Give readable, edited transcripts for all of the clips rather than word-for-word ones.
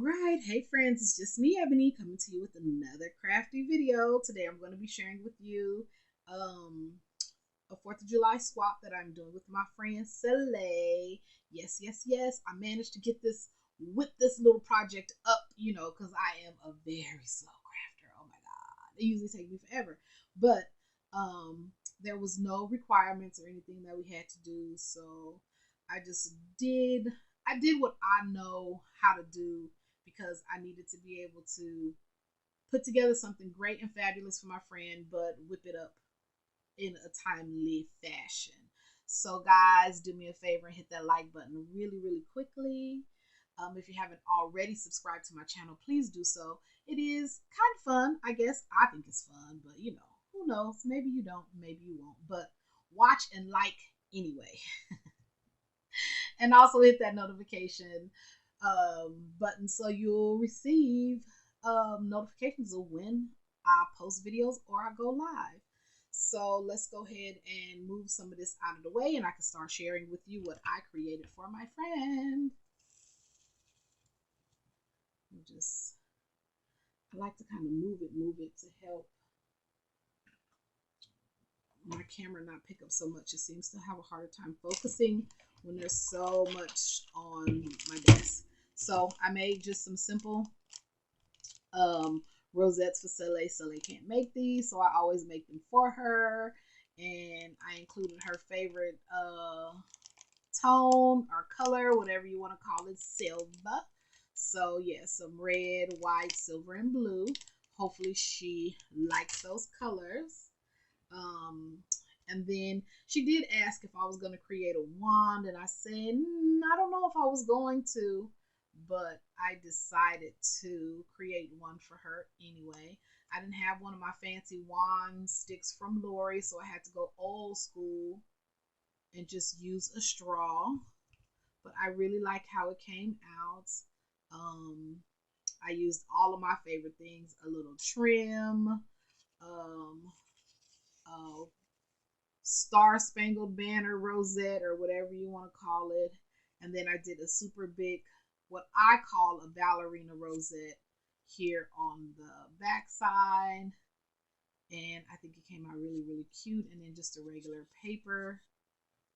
Alright, hey friends, it's just me, Ebony, coming to you with another crafty video. Today I'm going to be sharing with you um, a 4th of July swap that I'm doing with my friend Sele. Yes, yes, yes, I managed to get this, whip this little project up, because I am a very slow crafter. Oh my god, it usually takes me forever. But um, there was no requirements or anything that we had to do, so I just did I did what I know how to do because I needed to be able to put together something great and fabulous for my friend, but whip it up in a timely fashion. So, guys, do me a favor and hit that like button really, really quickly. If you haven't already subscribed to my channel, please do so. It is kind of fun, I guess. I think it's fun, but who knows? Maybe you don't, maybe you won't. But watch and like anyway. And also hit that notification button so you'll receive notifications of when I post videos or I go live. So let's go ahead and move some of this out of the way and I can start sharing with you what I created for my friend. I like to kind of move it to help my camera not pick up so much. It seems to have a harder time focusing when there's so much on my desk. So I made just some simple rosettes for Sele. Sele can't make these, so I always make them for her. And I included her favorite tone or color, whatever you want to call it, silver. So yeah, some red, white, silver, and blue. Hopefully she likes those colors. Um, and then she did ask if I was going to create a wand, and I said, I don't know if I was going to, but I decided to create one for her anyway. I didn't have one of my fancy wand sticks from Lori, so I had to go old school and just use a straw. But I really like how it came out. Um, I used all of my favorite things, a little trim, um, star spangled banner rosette or whatever you want to call it, and then I did a super big, what I call a ballerina rosette here on the back side, and I think it came out really, really cute. And then just a regular paper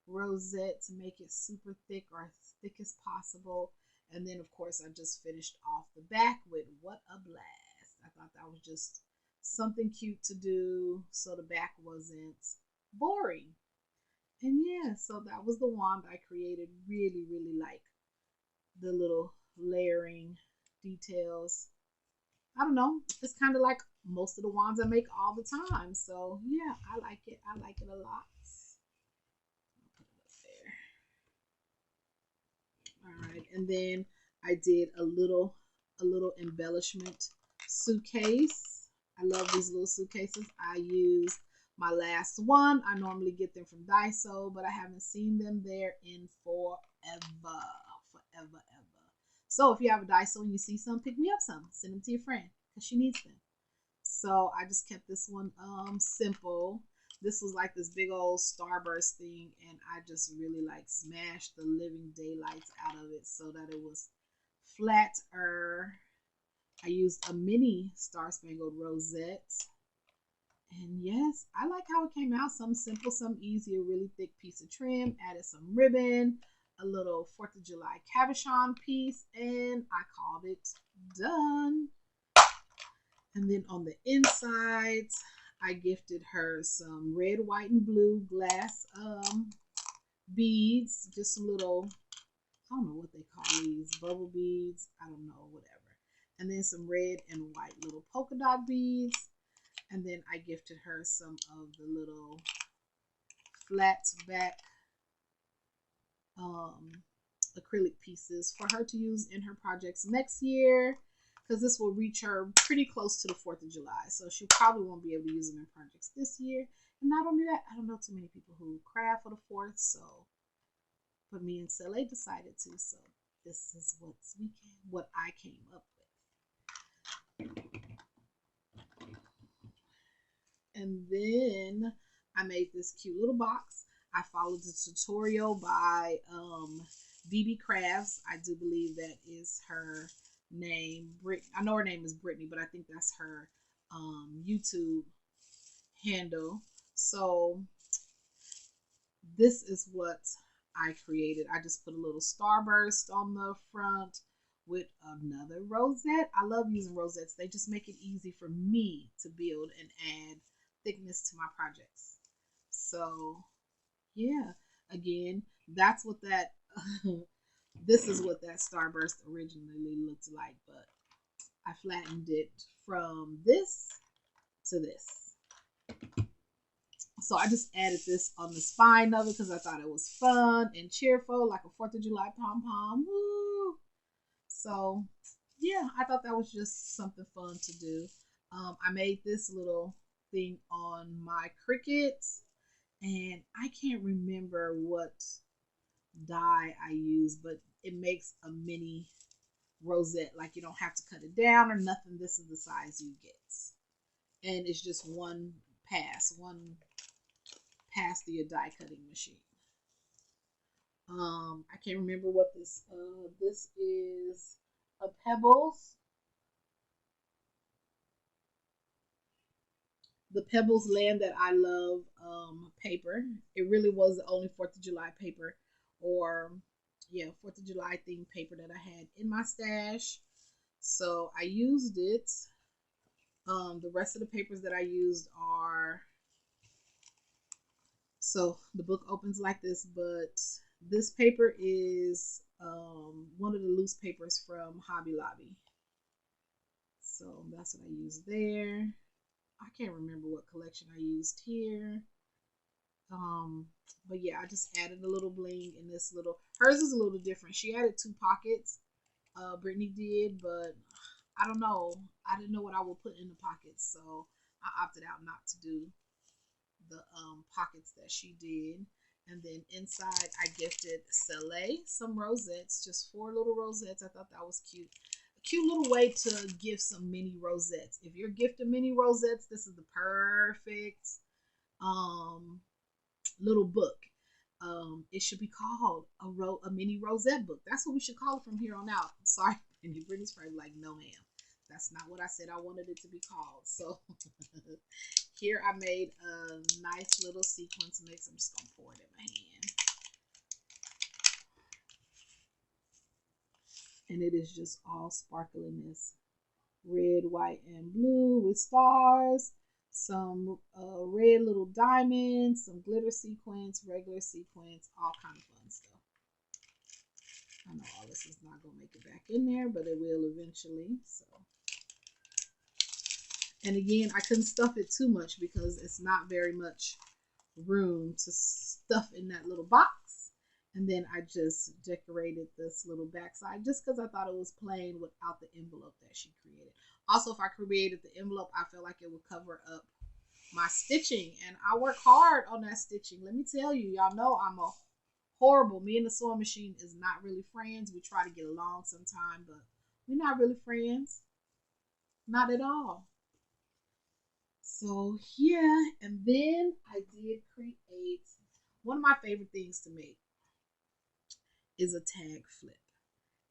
rosette to make it super thick or as thick as possible. And then of course I just finished off the back with what a blast. I thought that was just something cute to do so the back wasn't boring. And yeah, so that was the wand I created. Really, really like the little layering details. I don't know. It's kind of like most of the wands I make all the time. So yeah, I like it. I like it a lot. I'll put it up there. All right, and then I did a little embellishment suitcase. I love these little suitcases. I used my last one. I normally get them from Daiso, but I haven't seen them there in forever. Forever, ever. So if you have a Daiso and you see some, pick me up some. Send them to your friend because she needs them. So I just kept this one simple. This was like this big old starburst thing, and I just really like smashed the living daylights out of it so that it was flatter. I used a mini Star Spangled rosette. And yes, I like how it came out. Some simple, some easy, a really thick piece of trim. Added some ribbon, a little 4th of July cabochon piece, and I called it done. And then on the insides, I gifted her some red, white, and blue glass beads. Just some little, I don't know what they call these, bubble beads. I don't know, whatever. And then some red and white little polka dot beads. And then I gifted her some of the little flat back acrylic pieces for her to use in her projects next year, because this will reach her pretty close to the 4th of July. So she probably won't be able to use them in projects this year. And not only that, I don't know too many people who craft for the 4th, so but me and Sele decided to. So this is what I came up with. And then I made this cute little box. I followed the tutorial by BB Crafts. I do believe that is her name. I know her name is Brittany, but I think that's her YouTube handle. So this is what I created. I just put a little starburst on the front with another rosette. I love using rosettes. They just make it easy for me to build and add thickness to my projects. So yeah, again, that's what that this is what that starburst originally looked like, but I flattened it from this to this. So I just added this on the spine of it because I thought it was fun and cheerful, like a 4th of July pom pom. Woo! So yeah, I thought that was just something fun to do. I made this little thing on my Cricuts, and I can't remember what dye I use, but it makes a mini rosette. Like you don't have to cut it down or nothing. This is the size you get, and it's just one pass through your die cutting machine. I can't remember what this is a Pebbles. The Pebbles Land That I Love paper. It really was the only 4th of July paper, or yeah, 4th of July themed paper that I had in my stash. So I used it. The rest of the papers that I used are, so the book opens like this, but this paper is one of the loose papers from Hobby Lobby. So that's what I used there. I can't remember what collection I used here. Um, but yeah, I just added a little bling in this little. Hers is a little different. She added 2 pockets. Brittany did, but I don't know. I didn't know what I would put in the pockets, so I opted out not to do the pockets that she did. And then inside, I gifted Sele some rosettes, just 4 little rosettes. I thought that was cute. A cute little way to gift some mini rosettes. If you're gifting mini rosettes, this is the perfect um, little book. It should be called a mini rosette book. That's what we should call it from here on out. Sorry, Brittany's probably like, no, ma'am. That's not what I said I wanted it to be called. So here I made a nice little sequence mix. I'm just gonna pour it in my hand. And it is just all sparkliness. Red, white, and blue with stars. Some red little diamonds, some glitter sequins, regular sequins, all kind of fun stuff. I know all this is not going to make it back in there, but it will eventually. So, and again, I couldn't stuff it too much because it's not very much room to stuff in that little box. And then I just decorated this little backside just because I thought it was plain without the envelope that she created. Also, if I created the envelope, I felt like it would cover up my stitching, and I work hard on that stitching. Let me tell you, y'all know I'm a horrible. Me and the sewing machine is not really friends. We try to get along sometime, but we're not really friends. Not at all. So yeah, and then I did create one of my favorite things to make is a tag flip.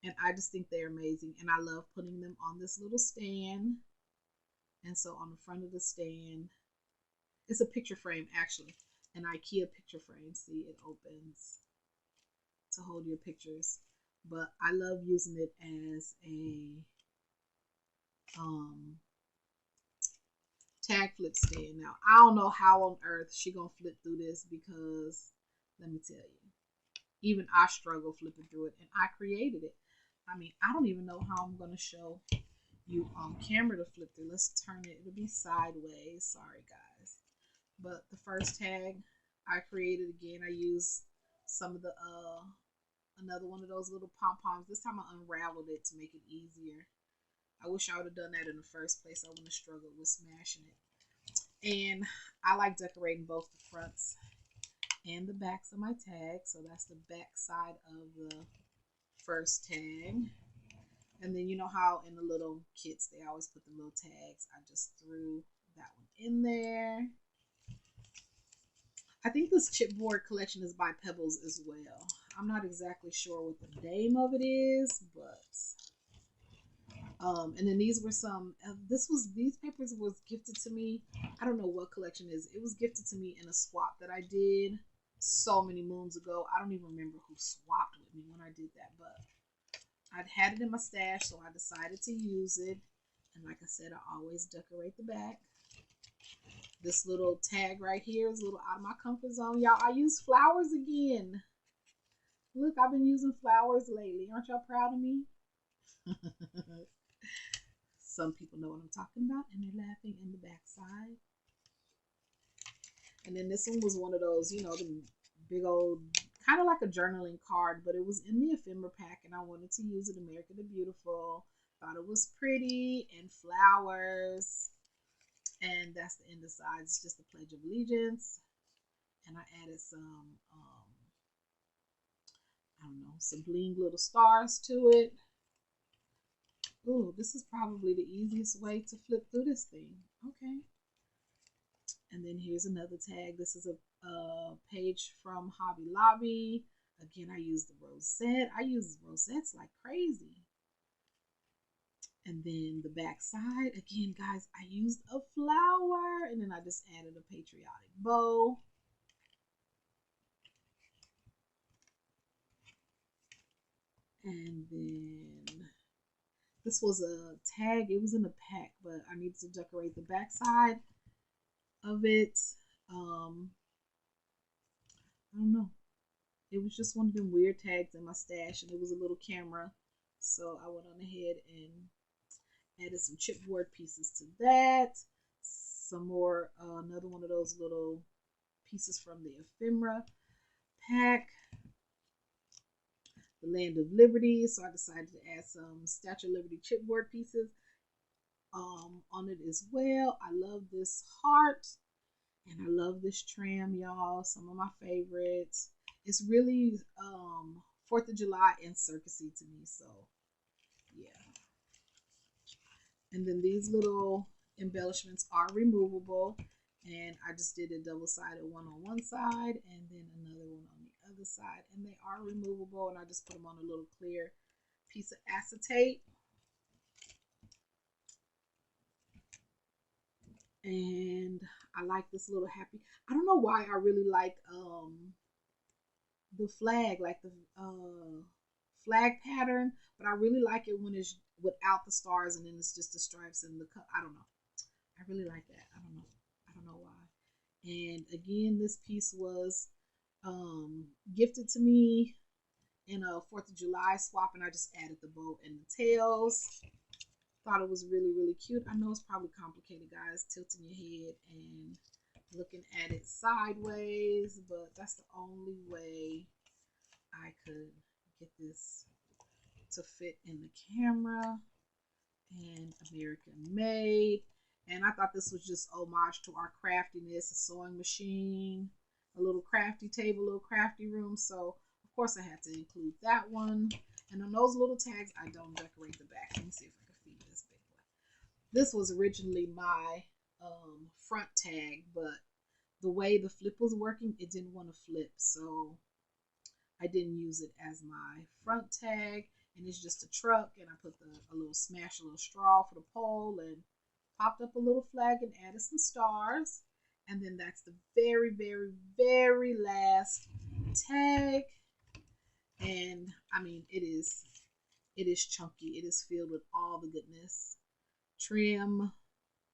And I just think they're amazing. And I love putting them on this little stand. And so on the front of the stand, it's a picture frame actually. An IKEA picture frame. See, it opens to hold your pictures. But I love using it as a tag flip stand. Now, I don't know how on earth she gonna flip through this because let me tell you, even I struggle flipping through it, and I created it. I mean, I don't even know how I'm gonna show you on camera to flip through. Let's turn it. It'll be sideways. Sorry, guys. But the first tag I created, again, I used some of the another one of those little pom poms. This time I unraveled it to make it easier. I wish I would have done that in the first place. I wouldn't have struggled with smashing it. And I like decorating both the fronts and the backs of my tag. So that's the back side of the first tag. And then you know how in the little kits they always put the little tags. I just threw that one in there. I think this chipboard collection is by Pebbles as well. I'm not exactly sure what the name of it is, but And then these were some. These papers was gifted to me. I don't know what collection it is. It was gifted to me in a swap that I did so many moons ago. I don't even remember who swapped with me when I did that, but I'd had it in my stash, so I decided to use it. And like I said, I always decorate the back. This little tag right here is a little out of my comfort zone, y'all. I use flowers again. Look, I've been using flowers lately. Aren't y'all proud of me? Some people know what I'm talking about, and they're laughing in the backside. And then this one was one of those, the big old, kind of like a journaling card, but it was in the ephemera pack, and I wanted to use it. America the Beautiful. Thought it was pretty, and flowers. And that's the end of the side. It's just the Pledge of Allegiance. And I added some, I don't know, some bling little stars to it. Ooh, this is probably the easiest way to flip through this thing. Okay. And then here's another tag. This is a page from Hobby Lobby. Again, I use the rosette. I use rosettes like crazy. And then the back side, again, guys, I used a flower. And then I just added a patriotic bow. And then this was a tag. It was in a pack, but I needed to decorate the back side of it. I don't know. It was just one of them weird tags in my stash, and it was a little camera. So I went on ahead and added some chipboard pieces to that. Some more, another one of those little pieces from the ephemera pack. The Land of Liberty. So I decided to add some Statue of Liberty chipboard pieces on it as well. I love this heart. And I love this trim, y'all. Some of my favorites. It's really 4th of July and circusy to me. So, yeah. And then these little embellishments are removable. And I just did a double-sided one on one side and then another one on the other side. And they are removable. And I just put them on a little clear piece of acetate. And I like this little happy. I don't know why I really like the flag, like the flag pattern, but I really like it when it's without the stars and then it's just the stripes and the cup. I don't know. I really like that. I don't know. I don't know why. And again, this piece was gifted to me in a 4th of July swap, and I just added the bow and the tails. Thought it was really, really cute. I know it's probably complicated, guys, tilting your head and looking at it sideways, but that's the only way I could get this to fit in the camera. And American made. And I thought this was just homage to our craftiness, a sewing machine, a little crafty table, a little crafty room. So of course I had to include that one. And on those little tags, I don't decorate the back. Let me see if I can feed this big boy. This was originally my front tag, but the way the flip was working, it didn't want to flip. So I didn't use it as my front tag. And it's just a truck. And I put a little smash, a little straw for the pole and popped up a little flag and added some stars. And then that's the very, very, very last tag. And I mean, it is chunky. It is filled with all the goodness. Trim,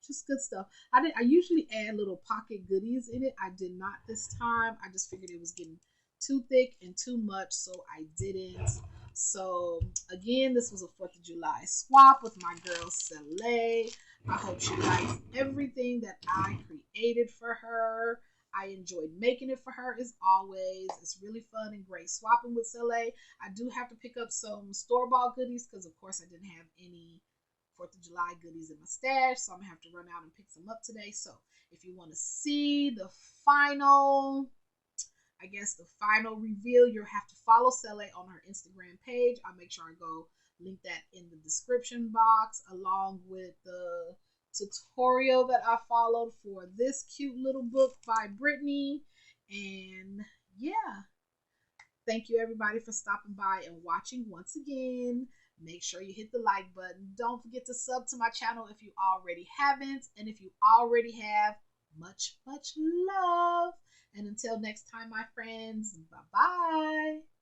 just good stuff. I usually add little pocket goodies in it. I did not this time. I just figured it was getting too thick and too much, so I didn't. So again, this was a 4th of July swap with my girl Sele. I hope she likes everything that I created for her. I enjoyed making it for her as always. It's really fun and great swapping with Sele. I do have to pick up some store-bought goodies because of course I didn't have any 4th of July goodies in my stash, so I'm gonna have to run out and pick some up today. So if you want to see the final, I guess the final reveal, you'll have to follow Sele on her Instagram page. I'll make sure I go link that in the description box along with the tutorial that I followed for this cute little book by Brittany. And yeah, thank you everybody for stopping by and watching once again. Make sure you hit the like button. Don't forget to sub to my channel if you already haven't. And if you already have, much, much love. And until next time, my friends, bye bye.